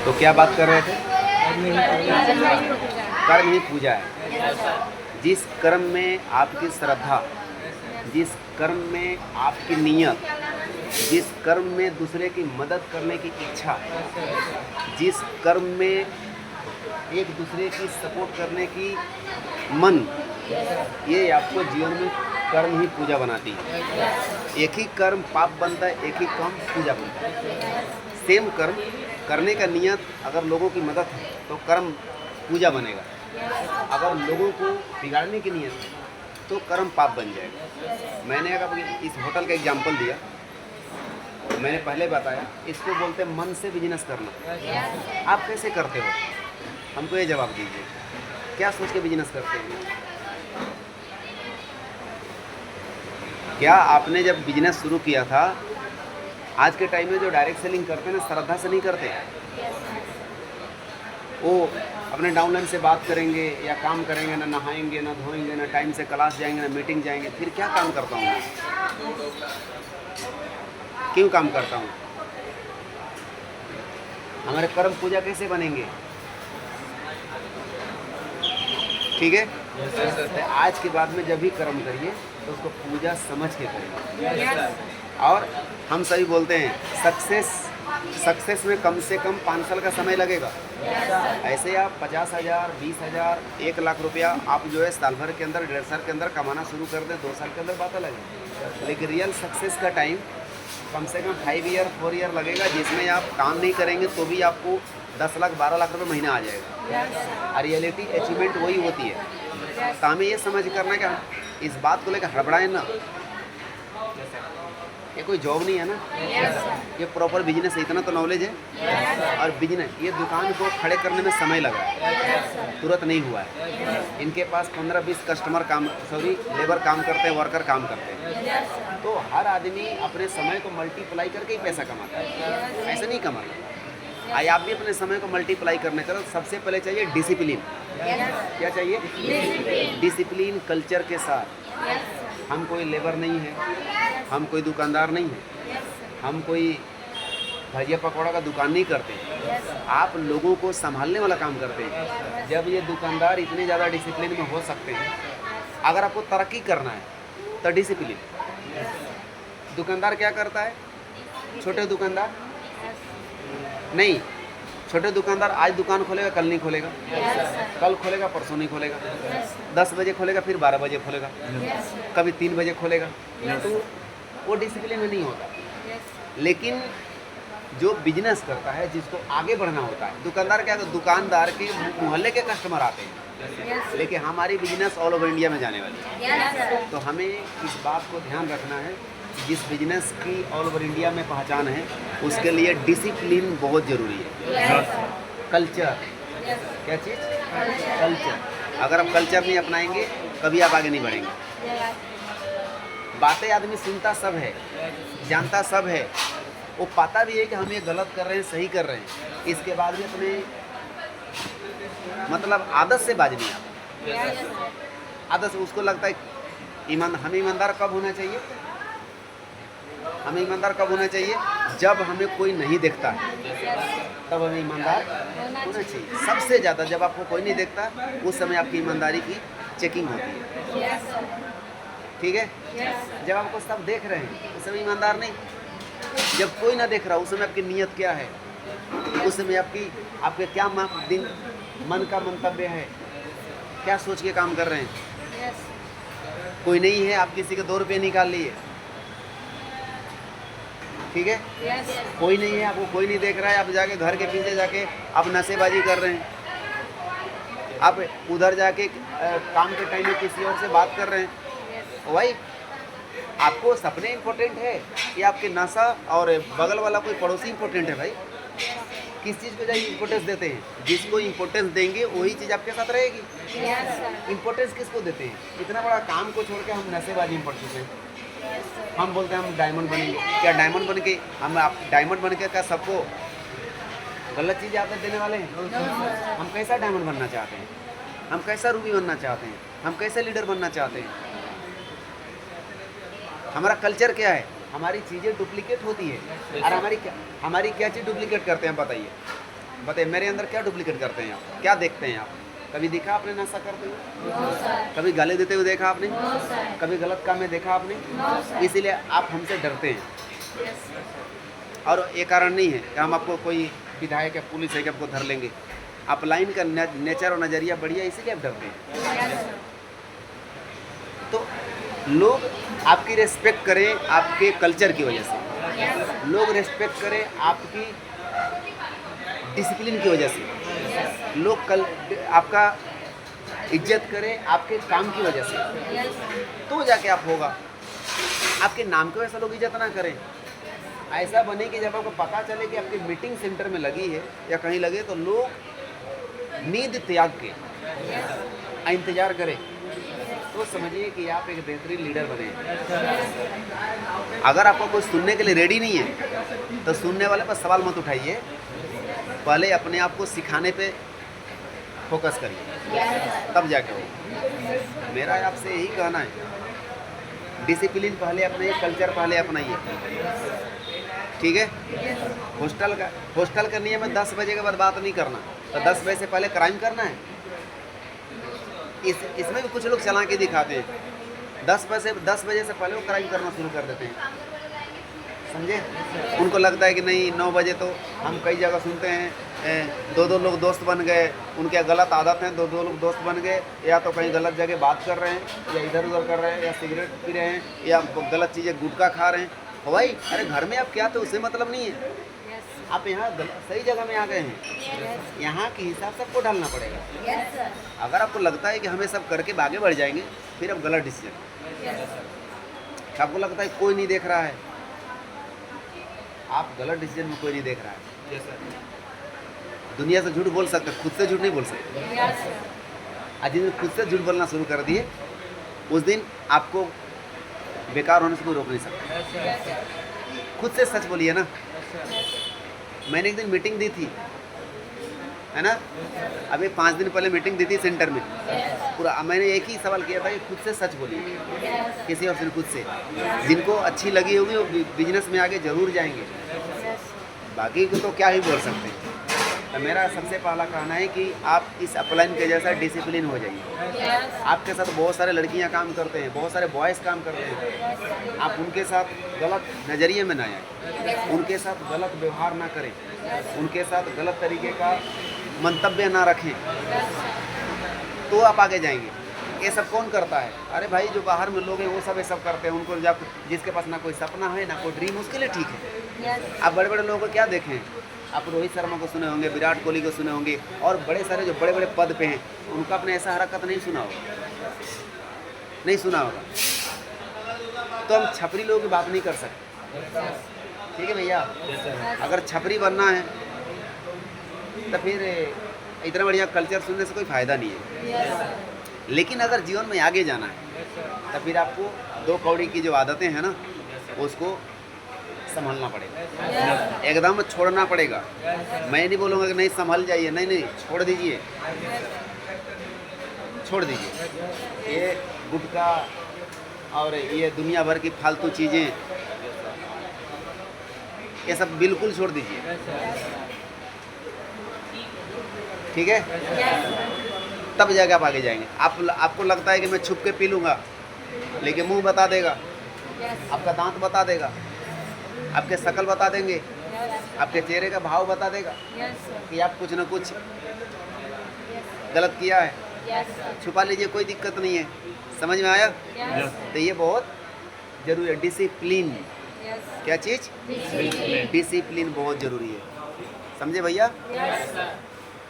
तो क्या बात कर रहे थे? कर्म ही पूजा है। जिस कर्म में आपकी श्रद्धा, जिस कर्म में आपकी नियत, जिस कर्म में दूसरे की मदद करने की इच्छा, जिस कर्म में एक दूसरे की सपोर्ट करने की मन, ये आपको जीवन में कर्म ही पूजा बनाती है। एक ही कर्म पाप बनता है, एक ही कर्म पूजा बनता है। सेम कर्म करने का नियत अगर लोगों की मदद है तो कर्म पूजा बनेगा, अगर लोगों को बिगाड़ने की नियत है तो कर्म पाप बन जाएगा। मैंने अगर इस होटल का एग्जाम्पल दिया, मैंने पहले बताया, इसको बोलते हैं मन से बिजनेस करना। आप कैसे करते हो? हमको ये जवाब दीजिए, क्या सोच के बिजनेस करते हैं? क्या आपने जब बिजनेस शुरू किया था, आज के टाइम में जो डायरेक्ट सेलिंग करते हैं ना, श्रद्धा से नहीं करते। वो अपने डाउनलाइन से बात करेंगे या काम करेंगे, ना नहाएंगे, ना धोएंगे, ना टाइम से क्लास जाएंगे, ना मीटिंग जाएंगे। फिर क्या काम करता हूँ मैं? क्यों काम करता हूँ? हमारे कर्म पूजा कैसे बनेंगे? ठीक है। तो आज के बाद में जब भी कर्म करिए तो उसको पूजा समझ के करिए। और हम सभी बोलते हैं सक्सेस में कम से कम 5 साल का समय लगेगा। ऐसे आप 50,000, 20,000, 1 लाख रुपया आप जो है साल भर के अंदर, 1.5 साल के अंदर कमाना शुरू कर दें, 2 साल के अंदर बात अलग है। लेकिन रियल सक्सेस का टाइम कम से कम 5 ईयर 4 ईयर लगेगा, जिसमें आप काम नहीं करेंगे तो भी आपको 10 लाख 12 लाख रुपये महीना आ जाएगा। और रियलिटी अचीवमेंट वही होती है। तो हमें ये समझ करना कि हम इस बात को लेकर हड़बड़ाएं ना। ये कोई जॉब नहीं है ना, ये प्रॉपर बिजनेस है। इतना तो नॉलेज है। और बिजनेस, ये दुकान को खड़े करने में समय लगा है, तुरंत नहीं हुआ है। इनके पास 15-20 कस्टमर लेबर काम करते हैं, वर्कर काम करते हैं। तो हर आदमी अपने समय को मल्टीप्लाई करके ही पैसा कमाता है, ऐसे नहीं कमाता। आज आप भी अपने समय को मल्टीप्लाई करने का, सबसे पहले चाहिए डिसिप्लिन। क्या चाहिए? डिसिप्लिन कल्चर के साथ। हम कोई लेबर नहीं है, हम कोई दुकानदार नहीं है, हम कोई भजिया पकौड़ा का दुकान नहीं करते। आप लोगों को संभालने वाला काम करते हैं। जब ये दुकानदार इतने ज़्यादा डिसिप्लिन में हो सकते हैं, अगर आपको तरक्की करना है तो डिसिप्लिन। दुकानदार क्या करता है? छोटे दुकानदार नहीं, छोटे दुकानदार आज दुकान खोलेगा, कल नहीं खोलेगा, कल खोलेगा, परसों नहीं खोलेगा, 10 बजे खोलेगा, फिर 12 बजे खोलेगा, कभी 3 बजे खोलेगा। तो वो डिसिप्लिन में नहीं होता। लेकिन जो बिजनेस करता है, जिसको आगे बढ़ना होता है, दुकानदार क्या, दुकानदार के मोहल्ले के कस्टमर आते हैं, लेकिन हमारी बिजनेस ऑल ओवर इंडिया में जाने वाली है। तो हमें इस बात को ध्यान रखना है, जिस बिजनेस की ऑल ओवर इंडिया में पहचान है, उसके लिए डिसिप्लिन बहुत ज़रूरी है। कल्चर, क्या चीज़? कल्चर। अगर आप कल्चर नहीं अपनाएंगे, कभी आप आगे नहीं बढ़ेंगे। बातें आदमी सुनता सब है, जानता सब है, वो पता भी है कि हम ये गलत कर रहे हैं, सही कर रहे हैं, इसके बाद भी अपने मतलब आदत से बाज नहीं आता। आदत से उसको लगता है हमें ईमानदार कब होना चाहिए? हमें ईमानदार कब होना चाहिए? जब हमें कोई नहीं देखता है, तब हमें ईमानदार होना चाहिए। सबसे ज़्यादा जब आपको कोई नहीं देखता, उस समय आपकी ईमानदारी की चेकिंग होती है। ठीक है। जब आपको सब देख रहे हैं, उस समय ईमानदार नहीं। जब कोई ना देख रहा, उस समय आपकी नीयत क्या है, उस समय आपके क्या मन का मंतव्य है, क्या सोच के काम कर रहे हैं। कोई नहीं है, आप किसी के 2 रुपये निकाल लिए, ठीक है। कोई नहीं है, आपको कोई नहीं देख रहा है, आप जाके घर के पीछे जाके आप नशेबाजी कर रहे हैं, आप उधर जाके काम के टाइम में किसी और से बात कर रहे हैं। भाई, आपको सपने इम्पोर्टेंट है या आपके नशा और बगल वाला कोई पड़ोसी इम्पोर्टेंट है? भाई, किस चीज़ को जाइए इम्पोर्टेंस देते हैं? जिसको इम्पोर्टेंस देंगे वही चीज़ आपके साथ रहेगी। इम्पोर्टेंस किसको देते हैं? इतना बड़ा काम को छोड़ के हम नशेबाजी में पड़ चुके हैं। हम बोलते हैं हम डायमंड बनेंगे। क्या डायमंड बन के आप डायमंड बन के क्या सबको गलत चीज़ आदत देने वाले हैं? हम कैसा डायमंड बनना चाहते हैं? हम कैसा रूबी बनना चाहते हैं? हम कैसे लीडर बनना चाहते हैं? हमारा कल्चर क्या है? हमारी चीज़ें डुप्लीकेट होती है। और हमारी क्या चीज़ डुप्लीकेट करते हैं बताइए? बताइए मेरे अंदर क्या डुप्लीकेट करते हैं आप, क्या देखते हैं आप? कभी देखा आपने नशा करते हुए? कभी गाली देते हुए देखा आपने? कभी गलत काम में देखा आपने? इसीलिए आप हमसे डरते हैं। और ये कारण नहीं है कि हम आपको कोई विधायक या पुलिस है कि आपको धर लेंगे। आप लाइन का नेचर और नज़रिया बढ़िया, इसीलिए आप डरते हैं। तो लोग आपकी रेस्पेक्ट करें आपके कल्चर की वजह से, लोग रेस्पेक्ट करें आपकी डिसिप्लिन की वजह से, लोग आपका इज्जत करें आपके काम की वजह से, तो जाके आप होगा। आपके नाम की वजह से लोग इज्जत ना करें। ऐसा बने कि जब आपको पता चले कि आपकी मीटिंग सेंटर में लगी है या कहीं लगे तो लोग नींद त्याग के इंतज़ार करें, तो समझिए कि आप एक बेहतरीन लीडर बने। अगर आपको कोई सुनने के लिए रेडी नहीं है तो सुनने वाले पर सवाल मत उठाइए, पहले अपने आप को सिखाने पे फोकस करिए, तब जाके हो। मेरा आपसे यही कहना है, डिसिप्लिन पहले अपनाइए, कल्चर पहले अपनाइए, ठीक है? हॉस्टल का नियम है 10 बजे के बाद बात नहीं करना, तो 10 बजे से पहले क्राइम करना है। इसमें भी कुछ लोग चला के दिखाते हैं, 10 बजे से पहले वो क्राइम करना शुरू कर देते हैं, समझे? उनको लगता है कि नहीं 9 बजे तो हम कई जगह सुनते हैं 2-2 लोग दोस्त बन गए, उनके गलत आदत हैं, 2-2 लोग दोस्त बन गए, या तो कहीं गलत जगह बात कर रहे हैं या इधर उधर कर रहे हैं या सिगरेट पी रहे हैं या गलत चीज़ें गुटखा खा रहे हैं। हो भाई, अरे घर में आप क्या थे उससे मतलब नहीं है, आप यहाँ सही जगह में आ गए हैं, यहाँ के हिसाब से आपको ढलना पड़ेगा। अगर आपको लगता है कि हमें सब करके आगे बढ़ जाएंगे, फिर आप गलत डिसीजन। आपको लगता है कोई नहीं देख रहा है, आप गलत डिसीजन में कोई नहीं देख रहा है। दुनिया से झूठ बोल सकते, खुद से झूठ नहीं बोल सकते। आज जिस दिन खुद से झूठ बोलना शुरू कर दिए, उस दिन आपको बेकार होने से कोई रोक नहीं सकता। खुद से सच बोलिए ना। मैंने एक दिन मीटिंग दी थी, है ना, अभी 5 दिन पहले मीटिंग दी थी सेंटर में, पूरा मैंने एक ही सवाल किया था कि खुद से सच बोलिए, किसी और से खुद से। जिनको अच्छी लगी होगी वो बिजनेस में आगे जरूर जाएंगे, बाकी को तो क्या ही बोल सकते हैं। तो मेरा सबसे पहला कहना है कि आप इस अपलाइन के जैसा डिसिप्लिन हो जाइए। आपके साथ बहुत सारे लड़कियां काम करते हैं, बहुत सारे बॉयज़ काम करते हैं, आप उनके साथ गलत नज़रिए में ना आए, उनके साथ गलत व्यवहार ना करें, उनके साथ गलत तरीके का मंतव्य ना रखें, तो आप आगे जाएंगे। ये सब कौन करता है? अरे भाई, जो बाहर में लोग हैं वो सब ये सब करते हैं। उनको जब जिसके पास ना कोई सपना है ना कोई ड्रीम, उसके लिए ठीक है। आप बड़े बड़े लोगों को क्या देखें, आप रोहित शर्मा को सुने होंगे, विराट कोहली को सुने होंगे, और बड़े सारे जो बड़े बड़े पद पे हैं उनका अपने ऐसा हरकत नहीं सुना होगा। तो हम छपरी लोगों की बात नहीं कर सकते, ठीक है भैया? अगर छपरी बनना है तो फिर इतना बढ़िया कल्चर सुनने से कोई फ़ायदा नहीं है। लेकिन अगर जीवन में आगे जाना है तो फिर आपको 2 कौड़ी की जो आदतें हैं ना, उसको संभालना पड़ेगा, एकदम छोड़ना पड़ेगा। मैं नहीं बोलूँगा कि नहीं संभल जाइए, नहीं, छोड़ दीजिए, छोड़ दीजिए। ये गुटखा और ये दुनिया भर की फालतू चीज़ें, ये सब बिल्कुल छोड़ दीजिए, ठीक है? तब जाके आप आगे जाएंगे। आपको लगता है कि मैं छुप के पी लूँगा, लेकिन मुंह बता देगा, आपका दांत बता देगा, आपके शकल बता देंगे, आपके चेहरे का भाव बता देगा कि आप कुछ ना कुछ गलत किया है। छुपा लीजिए, कोई दिक्कत नहीं है। समझ में आया? तो ये बहुत ज़रूरी है, डिसिप्लिन। क्या चीज़? डिसिप्लिन बहुत ज़रूरी है, समझे भैया?